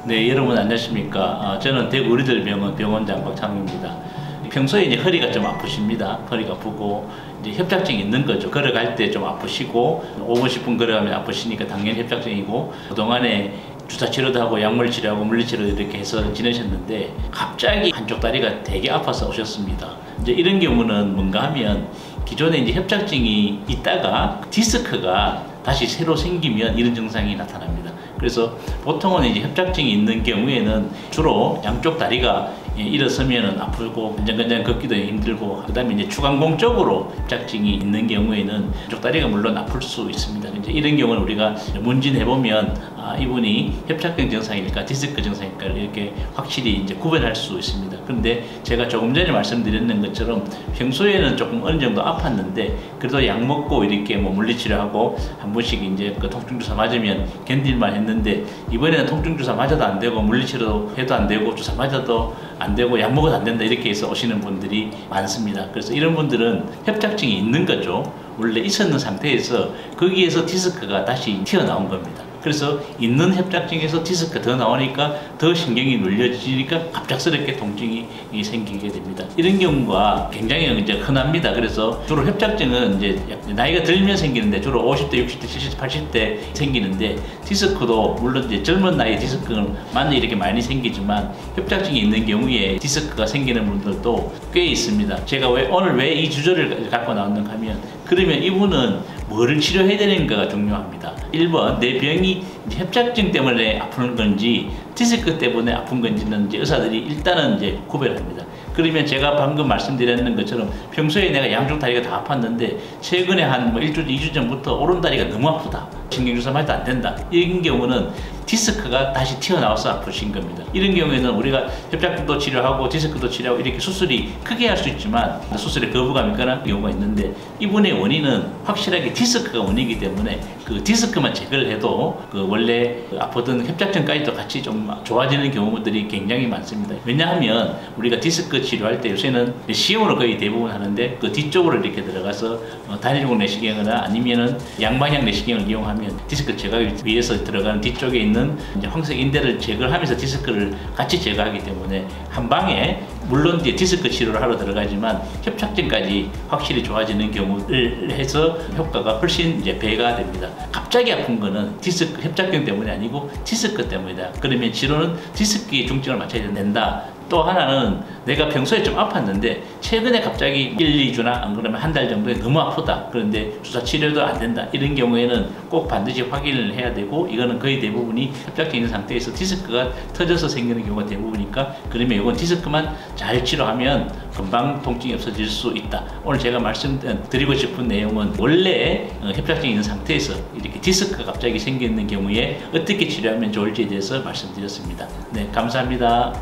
네, 여러분 안녕하십니까. 저는 대구 의료들병원 병원장 박창입니다. 평소에 이제 허리가 좀 아프십니다. 허리가 아프고 이제 협착증이 있는 거죠. 걸어갈 때 좀 아프시고 5분 10분 걸어가면 아프시니까 당연히 협착증이고, 그동안에 주사 치료도 하고 약물 치료하고 물리치료도 이렇게 해서 지내셨는데 갑자기 한쪽 다리가 되게 아파서 오셨습니다. 이제 이런 경우는 뭔가 하면 기존에 이제 협착증이 있다가 디스크가 다시 새로 생기면 이런 증상이 나타납니다. 그래서 보통은 이제 협착증이 있는 경우에는 주로 양쪽 다리가 일어서면은 아프고 건장건장 걷기도 힘들고, 그 다음에 이제 추간공 쪽으로 협착증이 있는 경우에는 양쪽 다리가 물론 아플 수 있습니다. 이제 이런 경우는 우리가 문진해보면 이분이 협착증 증상일까 디스크 증상일까 이렇게 확실히 이제 구별할 수 있습니다. 그런데 제가 조금 전에 말씀드렸는 것처럼 평소에는 조금 어느 정도 아팠는데 그래도 약 먹고 이렇게 뭐 물리치료하고 한 번씩 이제 그 통증주사 맞으면 견딜만 했는데, 이번에는 통증주사 맞아도 안 되고 물리치료 해도 안 되고 주사 맞아도 안 되고 약 먹어도 안 된다 이렇게 해서 오시는 분들이 많습니다. 그래서 이런 분들은 협착증이 있는 거죠. 원래 있었는 상태에서 거기에서 디스크가 다시 튀어나온 겁니다. 그래서 있는 협착증에서 디스크가 더 나오니까 더 신경이 눌려지니까 갑작스럽게 통증이 생기게 됩니다. 이런 경우가 굉장히 이제 흔합니다. 그래서 주로 협착증은 이제 나이가 들면 생기는데 주로 50대, 60대, 70대, 80대 생기는데, 디스크도 물론 이제 젊은 나이에 디스크는 많이 이렇게 많이 생기지만 협착증이 있는 경우에 디스크가 생기는 분들도 꽤 있습니다. 제가 오늘 왜 이 주제를 갖고 나왔는가 하면, 그러면 이분은 뭐를 치료해야 되는가가 중요합니다. 1번, 내 병이 협착증 때문에 아픈 건지 디스크 때문에 아픈 건지는 이제 의사들이 일단은 이제 구별합니다. 그러면 제가 방금 말씀드렸는 것처럼 평소에 내가 양쪽 다리가 다 아팠는데 최근에 한 뭐 1주, 2주 전부터 오른다리가 너무 아프다, 신경주사 맞아도 안 된다, 이런 경우는 디스크가 다시 튀어나와서 아프신 겁니다. 이런 경우에는 우리가 협착증도 치료하고 디스크도 치료하고 이렇게 수술이 크게 할 수 있지만 수술에 거부감이 있거나 경우가 있는데, 이분의 원인은 확실하게 디스크가 원인이기 때문에 그 디스크만 제거를 해도 그 원래 아프던 협착증까지도 같이 좀 좋아지는 경우들이 굉장히 많습니다. 왜냐하면 우리가 디스크 치료할 때 요새는 시험으로 거의 대부분 하는데 그 뒤쪽으로 이렇게 들어가서 단일공 내시경이나 아니면은 양방향 내시경을 이용하면 디스크 제거하기 위해서 들어가는 뒤쪽에 있는 이제 황색 인대를 제거하면서 디스크를 같이 제거하기 때문에 한 방에 물론 이제 디스크 치료를 하러 들어가지만 협착증까지 확실히 좋아지는 경우를 해서 효과가 훨씬 이제 배가 됩니다. 갑자기 아픈 거는 디스크 협착증 때문이 아니고 디스크 때문이다. 그러면 치료는 디스크에 중점을 맞춰야 된다. 또 하나는 내가 평소에 좀 아팠는데 최근에 갑자기 1, 2주나 안 그러면 한 달 정도에 너무 아프다, 그런데 주사 치료도 안 된다, 이런 경우에는 꼭 반드시 확인을 해야 되고, 이거는 거의 대부분이 협착증 있는 상태에서 디스크가 터져서 생기는 경우가 대부분이니까, 그러면 이건 디스크만 잘 치료하면 금방 통증이 없어질 수 있다. 오늘 제가 말씀드리고 싶은 내용은 원래 협착증이 있는 상태에서 이렇게 디스크가 갑자기 생기는 경우에 어떻게 치료하면 좋을지에 대해서 말씀드렸습니다. 네, 감사합니다.